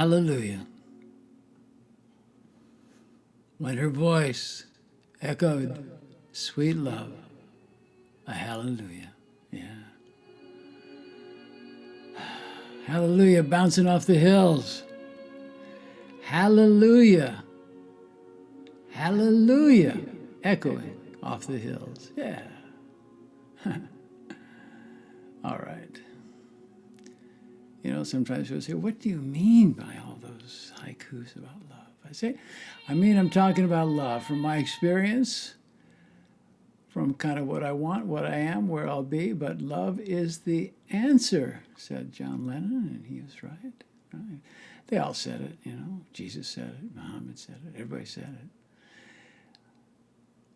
hallelujah. When her voice echoed sweet love, a hallelujah. Yeah. Hallelujah, bouncing off the hills. Hallelujah. Hallelujah, echoing off the hills. Yeah. All right. You know, sometimes people say, what do you mean by all those haikus about love? I say, I'm talking about love from my experience, from kind of what I want, what I am, where I'll be, but love is the answer, said John Lennon, and he was right. Right. They all said it, you know. Jesus said it, Muhammad said it, everybody said it.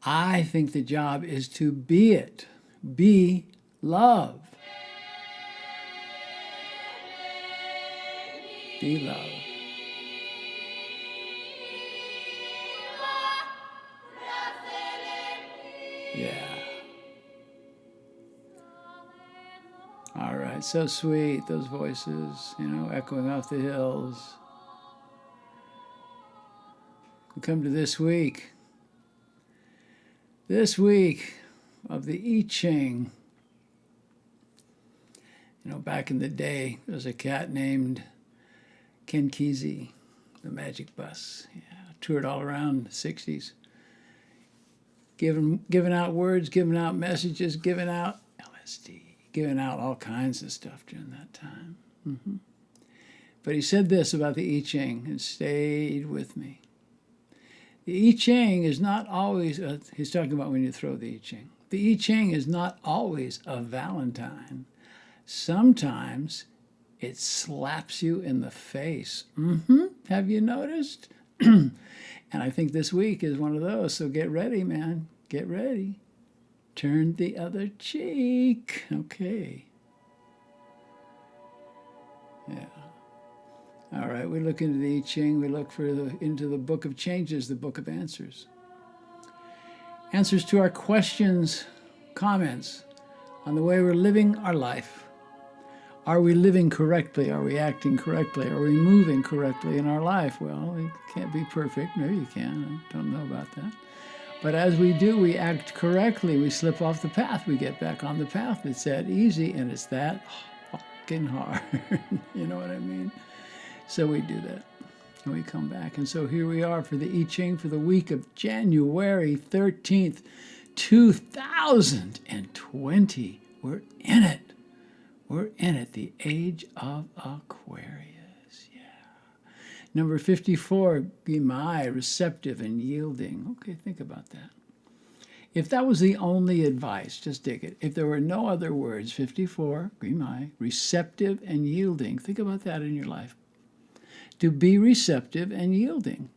I think the job is to be it. Be love. Be love. Yeah. All right, so sweet, those voices, you know, echoing off the hills. We come to this week. This week of the I Ching. You know, back in the day, there was a cat named Kenkizi, the magic bus. Yeah, toured all around the 60s. Giving out words, giving out messages, giving out LSD, giving out all kinds of stuff during that time. Mm-hmm. But he said this about the I Ching and stayed with me. The I Ching is not always, he's talking about when you throw the I Ching. The I Ching is not always a Valentine. Sometimes it slaps you in the face. Mm-hmm. Have you noticed? And I think this week is one of those. So get ready, man. Get ready. Turn the other cheek. Okay. Yeah. All right. We look into the I Ching. We look into the Book of Changes, the Book of Answers. Answers to our questions, comments on the way we're living our life. Are we living correctly? Are we acting correctly? Are we moving correctly in our life? Well, it can't be perfect. Maybe you can. I don't know about that. But as we do, we act correctly. We slip off the path. We get back on the path. It's that easy, and it's that fucking hard. You know what I mean? So we do that, and we come back. And so here we are for the I Ching for the week of January 13th, 2020. We're in it. We're in it, the age of Aquarius, yeah. Number 54, Gimai, receptive and yielding. Okay, think about that. If that was the only advice, just dig it. If there were no other words, 54, Gimai, receptive and yielding. Think about that in your life. To be receptive and yielding.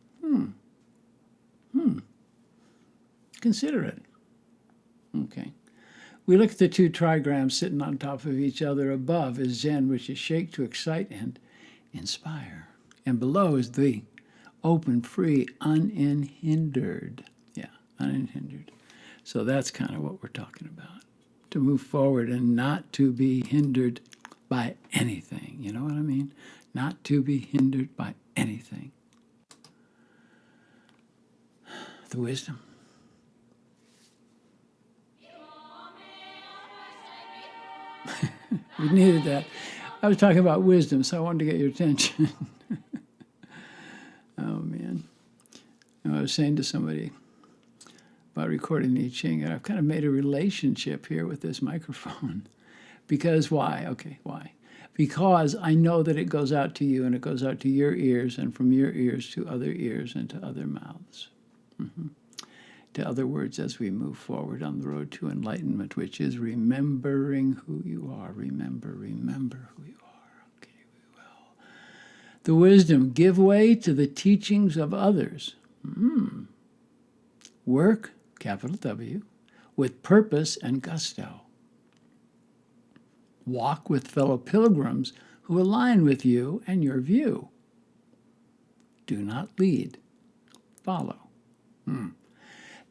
Consider it. Okay. We look at the two trigrams sitting on top of each other. Above is Zen, which is shake to excite and inspire. And below is the open, free, unhindered. Yeah, unhindered. So that's kind of what we're talking about. To move forward and not to be hindered by anything. You know what I mean? Not to be hindered by anything. The wisdom. We needed that. I was talking about wisdom, so I wanted to get your attention. Oh, man. I was saying to somebody about recording the I Ching, and I've kind of made a relationship here with this microphone. Because why? Okay, why? Because I know that it goes out to you, and it goes out to your ears, and from your ears to other ears and to other mouths. Mm-hmm. To other words, as we move forward on the road to enlightenment, which is remembering who you are. Remember who you are. Okay, we will. The wisdom, give way to the teachings of others. Work, capital W, with purpose and gusto. Walk with fellow pilgrims who align with you and your view. Do not lead, follow.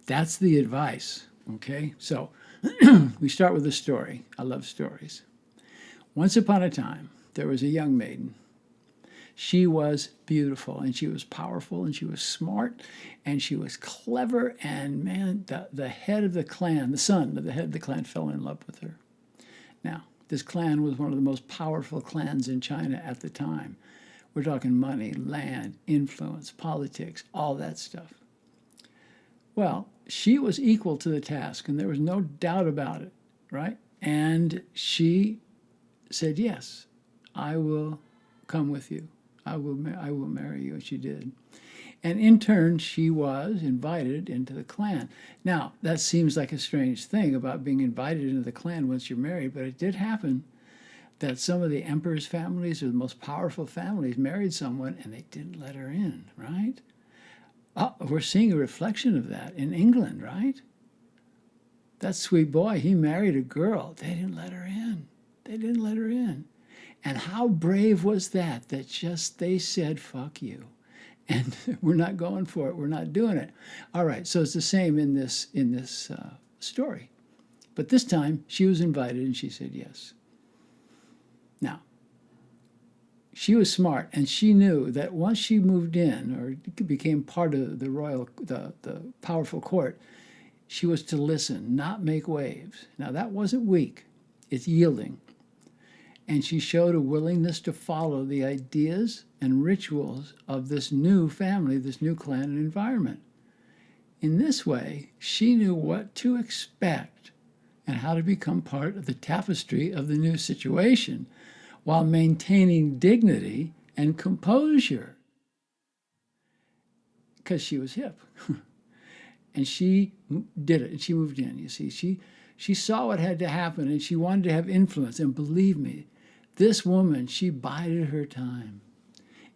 That's the advice, okay? So we start with a story. I love stories. Once upon a time, there was a young maiden. She was beautiful, and she was powerful, and she was smart, and she was clever, and man, the head of the clan, the son of the head of the clan, fell in love with her. Now, this clan was one of the most powerful clans in China at the time. We're talking money, land, influence, politics, all that stuff. Well, she was equal to the task, and there was no doubt about it, right? And she said, yes, I will come with you. I will marry you. And she did. And in turn, she was invited into the clan. Now, that seems like a strange thing about being invited into the clan once you're married, but it did happen that some of the emperor's families or the most powerful families married someone and they didn't let her in, right? Oh, we're seeing a reflection of that in England, right? That sweet boy, he married a girl. They didn't let her in. They didn't let her in. And how brave was that just they said, fuck you. And we're not going for it. We're not doing it. All right, so it's the same in this story. But this time, she was invited and she said yes. Now, she was smart, and she knew that once she moved in or became part of the powerful court, she was to listen, not make waves. Now, that wasn't weak. It's yielding. And she showed a willingness to follow the ideas and rituals of this new family, this new clan and environment. In this way, she knew what to expect and how to become part of the tapestry of the new situation while maintaining dignity and composure. Because she was hip. And she did it, and she moved in, you see. She saw what had to happen, and she wanted to have influence. And believe me, this woman, she bided her time,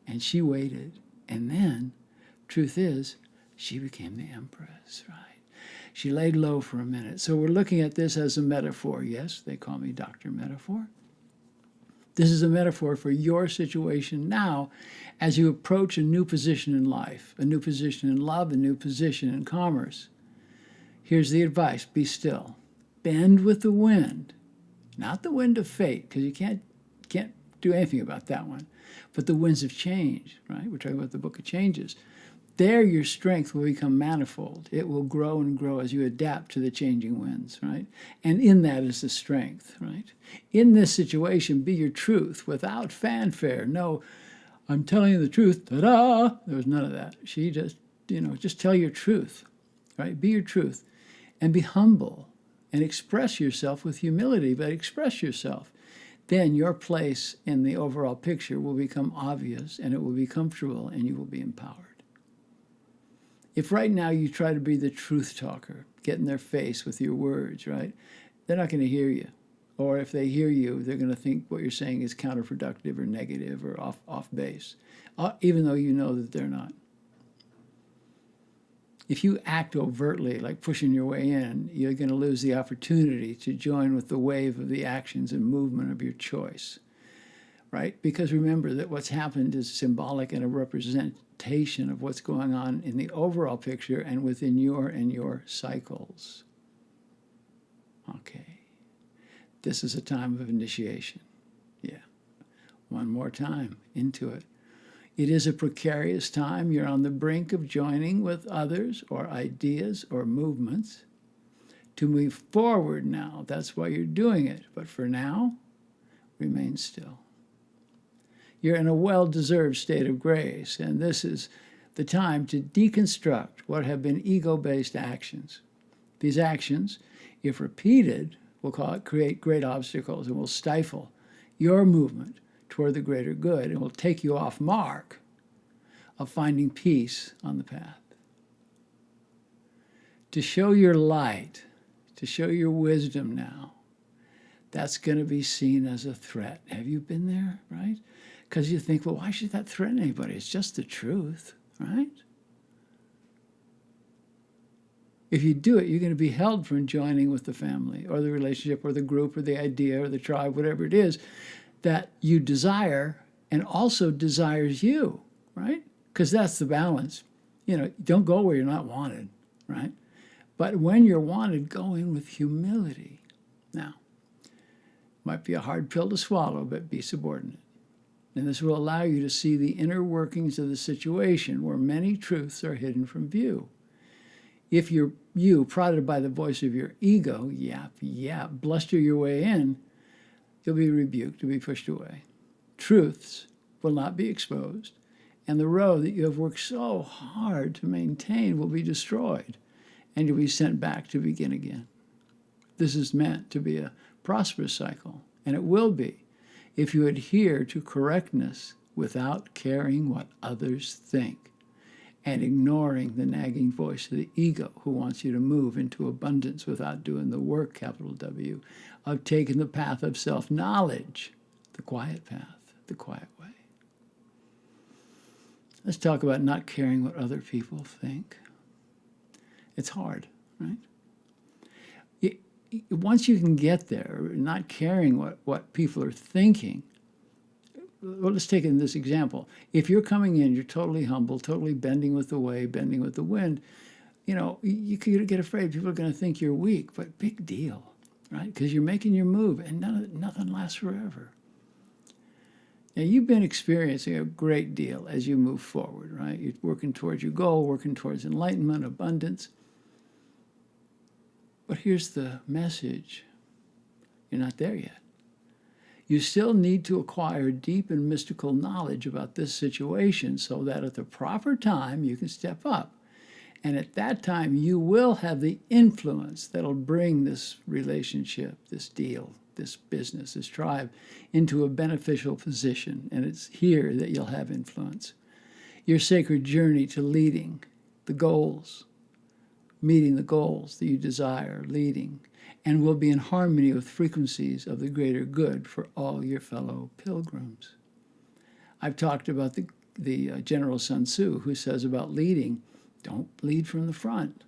and she waited. And then, truth is, she became the empress, right? She laid low for a minute. So we're looking at this as a metaphor. Yes, they call me Dr. Metaphor. This is a metaphor for your situation now as you approach a new position in life, a new position in love, a new position in commerce. Here's the advice: be still. Bend with the wind, not the wind of fate, because you can't do anything about that one, but the winds of change, right? We're talking about the book of changes. There your strength will become manifold. It will grow and grow as you adapt to the changing winds, right? And in that is the strength, right? In this situation, be your truth without fanfare. No, I'm telling you the truth, ta-da! There was none of that. She just tell your truth, right? Be your truth and be humble and express yourself with humility, but express yourself. Then your place in the overall picture will become obvious, and it will be comfortable, and you will be empowered. If right now you try to be the truth talker, get in their face with your words, right? They're not going to hear you. Or if they hear you, they're going to think what you're saying is counterproductive or negative or off base, even though you know that they're not. If you act overtly, like pushing your way in, you're going to lose the opportunity to join with the wave of the actions and movement of your choice, right? Because remember that what's happened is symbolic and a representation of what's going on in the overall picture and within your cycles. Okay. This is a time of initiation. Yeah. One more time into it. It is a precarious time. You're on the brink of joining with others or ideas or movements to move forward now. That's why you're doing it. But for now, remain still. You're in a well-deserved state of grace, and this is the time to deconstruct what have been ego-based actions. These actions, if repeated, we'll call it create great obstacles and will stifle your movement toward the greater good and will take you off mark of finding peace on the path. To show your light, to show your wisdom now, that's going to be seen as a threat. Have you been there, right? Because you think, well, why should that threaten anybody? It's just the truth, right? If you do it, you're going to be held from joining with the family or the relationship or the group or the idea or the tribe, whatever it is that you desire and also desires you, right? Because that's the balance. Don't go where you're not wanted, right? But when you're wanted, go in with humility. Now, might be a hard pill to swallow, but be subordinate. And this will allow you to see the inner workings of the situation where many truths are hidden from view. If you, prodded by the voice of your ego, yap, bluster your way in, you'll be rebuked, you'll be pushed away. Truths will not be exposed, and the road that you have worked so hard to maintain will be destroyed, and you'll be sent back to begin again. This is meant to be a prosperous cycle, and it will be if you adhere to correctness without caring what others think and ignoring the nagging voice of the ego who wants you to move into abundance without doing the work, capital W, of taking the path of self-knowledge, the quiet path, the quiet way. Let's talk about not caring what other people think. It's hard, right? Once you can get there, not caring what people are thinking, well, let's take in this example. If you're coming in, you're totally humble, totally bending with the wave, bending with the wind, you could get afraid people are going to think you're weak, but big deal, right? Because you're making your move, and nothing lasts forever. Now, you've been experiencing a great deal as you move forward, right? You're working towards your goal, working towards enlightenment, abundance. But here's the message. You're not there yet. You still need to acquire deep and mystical knowledge about this situation so that at the proper time you can step up. And at that time you will have the influence that'll bring this relationship, this deal, this business, this tribe into a beneficial position. And it's here that you'll have influence. Your sacred journey to leading the goals, meeting the goals that you desire, leading, and will be in harmony with frequencies of the greater good for all your fellow pilgrims. I've talked about the General Sun Tzu, who says about leading, don't lead from the front.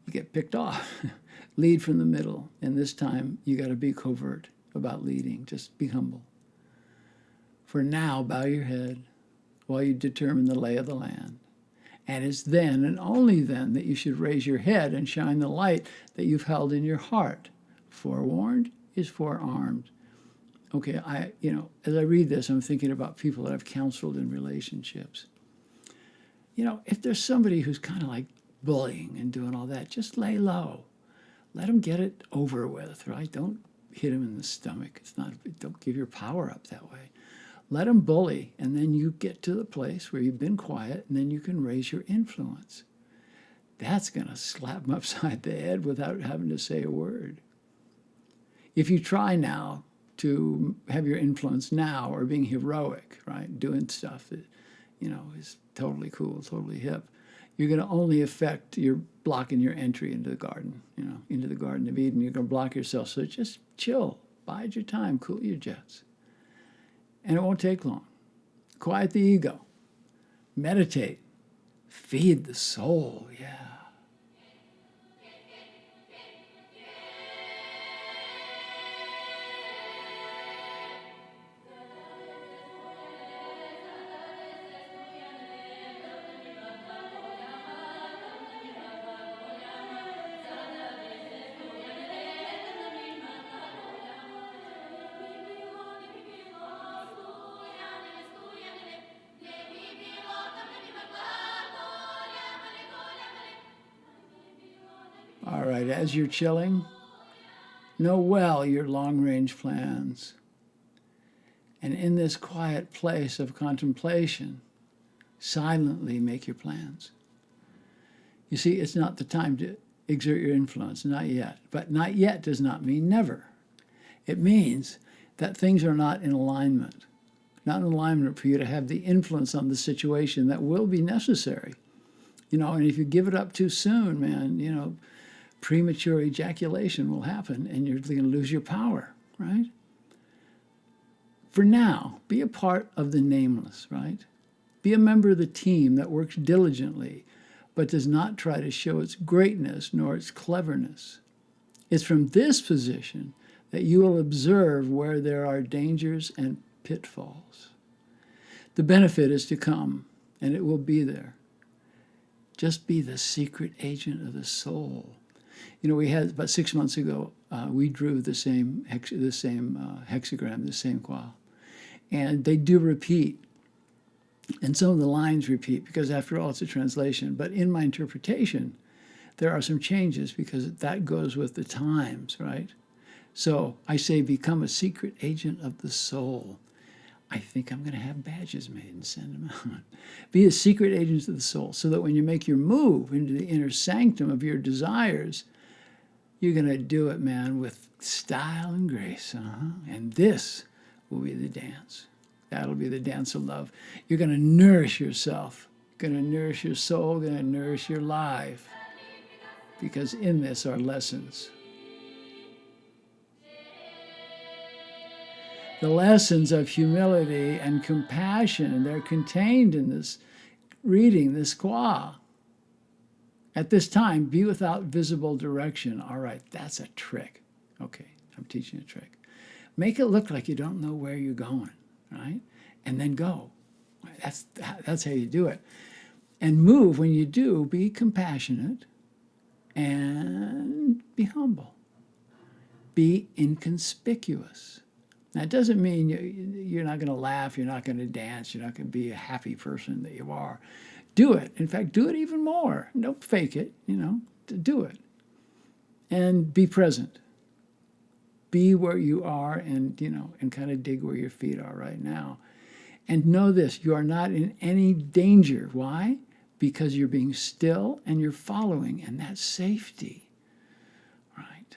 You get picked off. Lead from the middle. And this time, you got to be covert about leading. Just be humble. For now, bow your head while you determine the lay of the land. And it's then and only then that you should raise your head and shine the light that you've held in your heart. Forewarned is forearmed. Okay, as I read this, I'm thinking about people that I've counseled in relationships. If there's somebody who's kind of like bullying and doing all that, just lay low. Let them get it over with, right? Don't hit them in the stomach. Don't give your power up that way. Let them bully, and then you get to the place where you've been quiet, and then you can raise your influence. That's going to slap them upside the head without having to say a word. If you try now to have your influence now, or being heroic, right, doing stuff that, is totally cool, totally hip, you're going to only affect, you're blocking your entry into the garden, into the Garden of Eden. You're going to block yourself. So just chill, bide your time, cool your jets. And it won't take long. Quiet the ego. Meditate. Feed the soul, yeah. All right, as you're chilling, know well your long-range plans. And in this quiet place of contemplation, silently make your plans. You see, it's not the time to exert your influence, not yet. But not yet does not mean never. It means that things are not in alignment. Not in alignment for you to have the influence on the situation that will be necessary. And if you give it up too soon, man, premature ejaculation will happen and you're going to lose your power, right? For now, be a part of the nameless, right? Be a member of the team that works diligently, but does not try to show its greatness nor its cleverness. It's from this position that you will observe where there are dangers and pitfalls. The benefit is to come, and it will be there. Just be the secret agent of the soul. We had about 6 months ago, we drew the same hexagram, the same qual. And they do repeat. And some of the lines repeat because, after all, it's a translation. But in my interpretation, there are some changes because that goes with the times, right? So I say, become a secret agent of the soul. I think I'm going to have badges made and send them out. Be a secret agent of the soul so that when you make your move into the inner sanctum of your desires, you're going to do it, man, with style and grace. And this will be the dance. That'll be the dance of love. You're going to nourish yourself. You're going to nourish your soul, going to nourish your life. Because in this are lessons. The lessons of humility and compassion, they're contained in this reading, this qua. At this time, be without visible direction. All right, that's a trick. Okay, I'm teaching a trick. Make it look like you don't know where you're going, right? And then go. That's how you do it. And move when you do. Be compassionate and be humble. Be inconspicuous. Now, it doesn't mean you're not going to laugh, you're not going to dance, you're not going to be a happy person that you are. Do it. In fact, do it even more. Don't fake it, do it. And be present. Be where you are and kind of dig where your feet are right now. And know this, you are not in any danger. Why? Because you're being still and you're following, and that's safety. Right?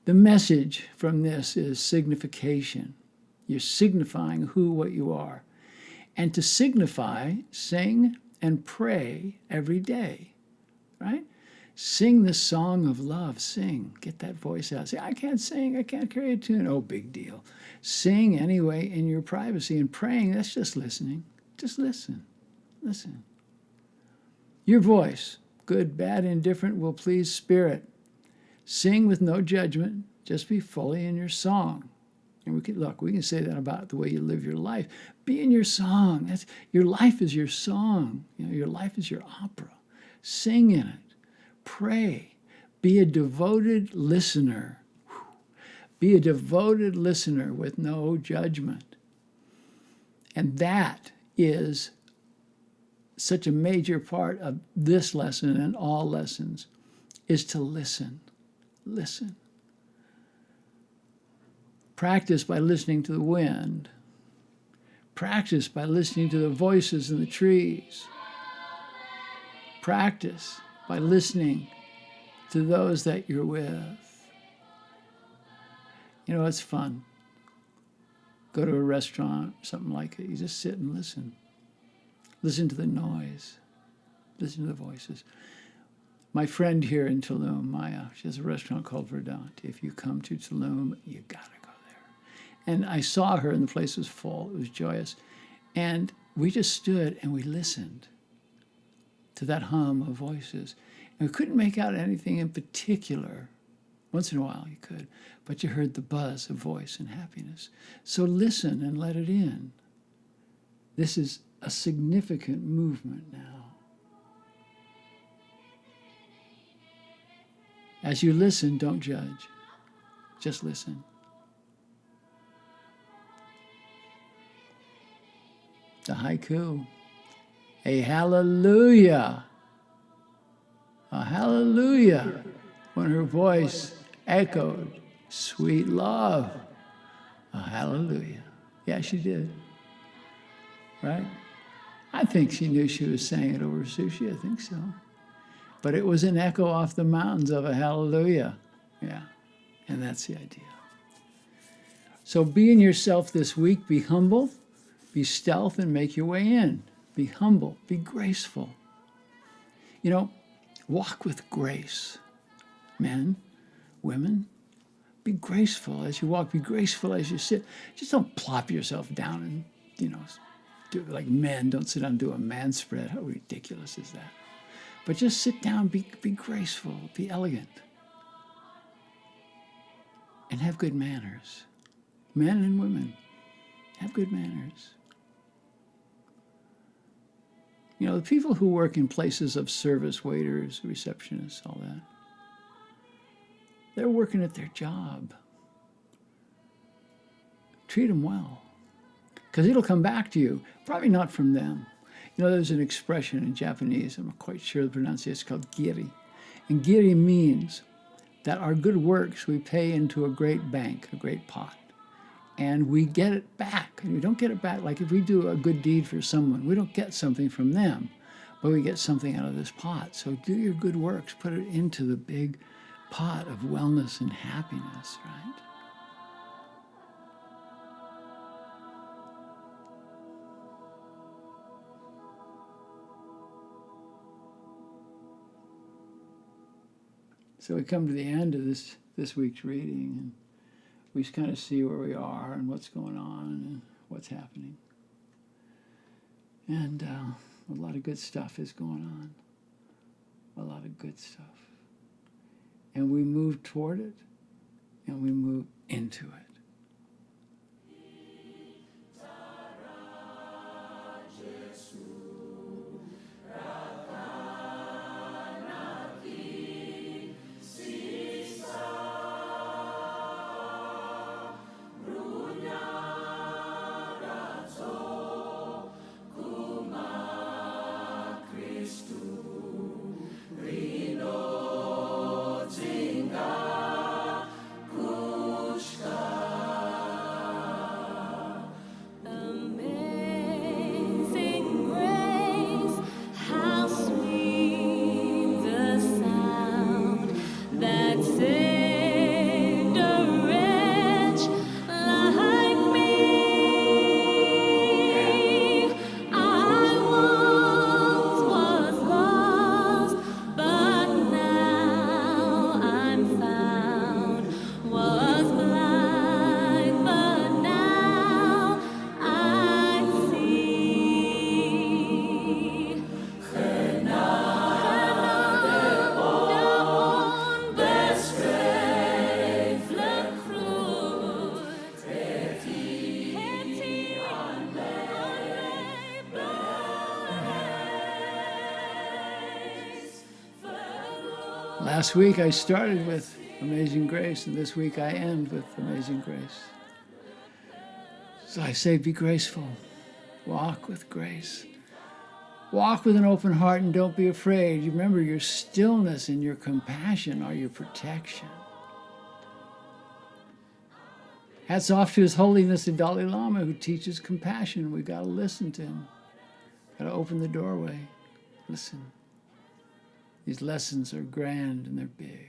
The message from this is signification. You're signifying what you are. And to signify, sing and pray every day. Right? Sing the song of love. Sing. Get that voice out. Say, I can't sing. I can't carry a tune. Oh, big deal. Sing anyway in your privacy. And praying, that's just listening. Just listen. Listen. Your voice, good, bad, indifferent, will please Spirit. Sing with no judgment. Just be fully in your song. And we can say that about the way you live your life. Be in your song. Your life is your song. Your life is your opera. Sing in it. Pray. Be a devoted listener. Be a devoted listener with no judgment. And that is such a major part of this lesson and all lessons, is to listen. Listen. Practice by listening to the wind. Practice by listening to the voices in the trees. Practice by listening to those that you're with. It's fun. Go to a restaurant, something like it. You just sit and listen. Listen to the noise. Listen to the voices. My friend here in Tulum, Maya, she has a restaurant called Verdant. If you come to Tulum, you gotta go there. And I saw her and the place was full. It was joyous. And we just stood and we listened to that hum of voices. And we couldn't make out anything in particular. Once in a while you could. But you heard the buzz of voice and happiness. So listen and let it in. This is a significant movement now. As you listen, don't judge. Just listen. The haiku. A hallelujah. A hallelujah. When her voice echoed, sweet love. A hallelujah. Yeah, she did. Right? I think she knew she was saying it over sushi. I think so. But it was an echo off the mountains of a hallelujah. Yeah. And that's the idea. So be in yourself this week. Be humble. Be stealth and make your way in. Be humble. Be graceful. Walk with grace. Men, women, be graceful as you walk. Be graceful as you sit. Just don't plop yourself down and, do it like men. Don't sit down and do a man spread. How ridiculous is that? But just sit down, be graceful, be elegant. And have good manners. Men and women, have good manners. The people who work in places of service, waiters, receptionists, all that, they're working at their job. Treat them well. because it'll come back to you. Probably not from them. You know, there's an expression in Japanese, I'm not quite sure the pronunciation, it's called giri. And giri means that our good works we pay into a great bank, a great pot, and we get it back. And we don't get it back, like if we do a good deed for someone, we don't get something from them, but we get something out of this pot. So do your good works, put it into the big pot of wellness and happiness, right? So we come to the end of this week's reading, and we just kind of see where we are and what's going on and what's happening. And a lot of good stuff is going on. A lot of good stuff. And we move toward it, and we move into it. Last week I started with Amazing Grace, and this week I end with Amazing Grace. So I say, be graceful. Walk with grace. Walk with an open heart and don't be afraid. You remember, your stillness and your compassion are your protection. Hats off to His Holiness the Dalai Lama, who teaches compassion. We've got to listen to him. Got to open the doorway. Listen. These lessons are grand and they're big,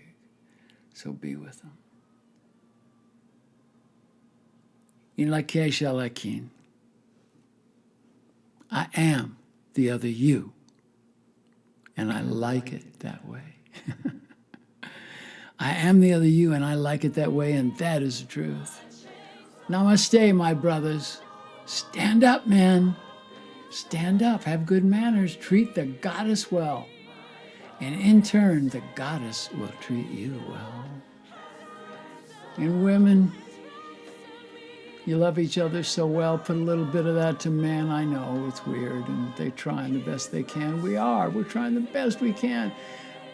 so be with them. In la Kesha Lakin, I am the other you, and I like it that way. I am the other you, and I like it that way, and that is the truth. Namaste, my brothers. Stand up, man. Stand up. Have good manners. Treat the goddess well. And in turn, the goddess will treat you well. And women, you love each other so well. Put a little bit of that to men. I know it's weird, and they're trying the best they can. We're trying the best we can.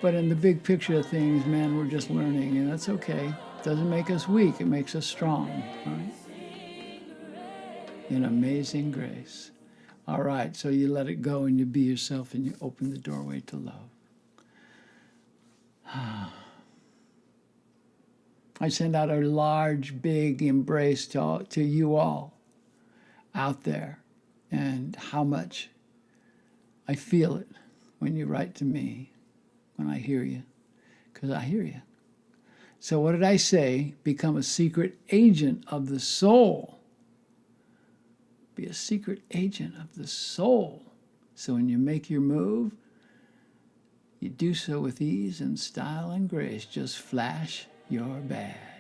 But in the big picture of things, men, we're just learning, and that's okay. It doesn't make us weak. It makes us strong, right? In amazing grace. All right, so you let it go, and you be yourself, and you open the doorway to love. I send out a large, big embrace to you all out there, and how much I feel it when you write to me, when I hear you, because I hear you. So what did I say? Become a secret agent of the soul. Be a secret agent of the soul. So when you make your move, you do so with ease and style and grace. Just flash your badge.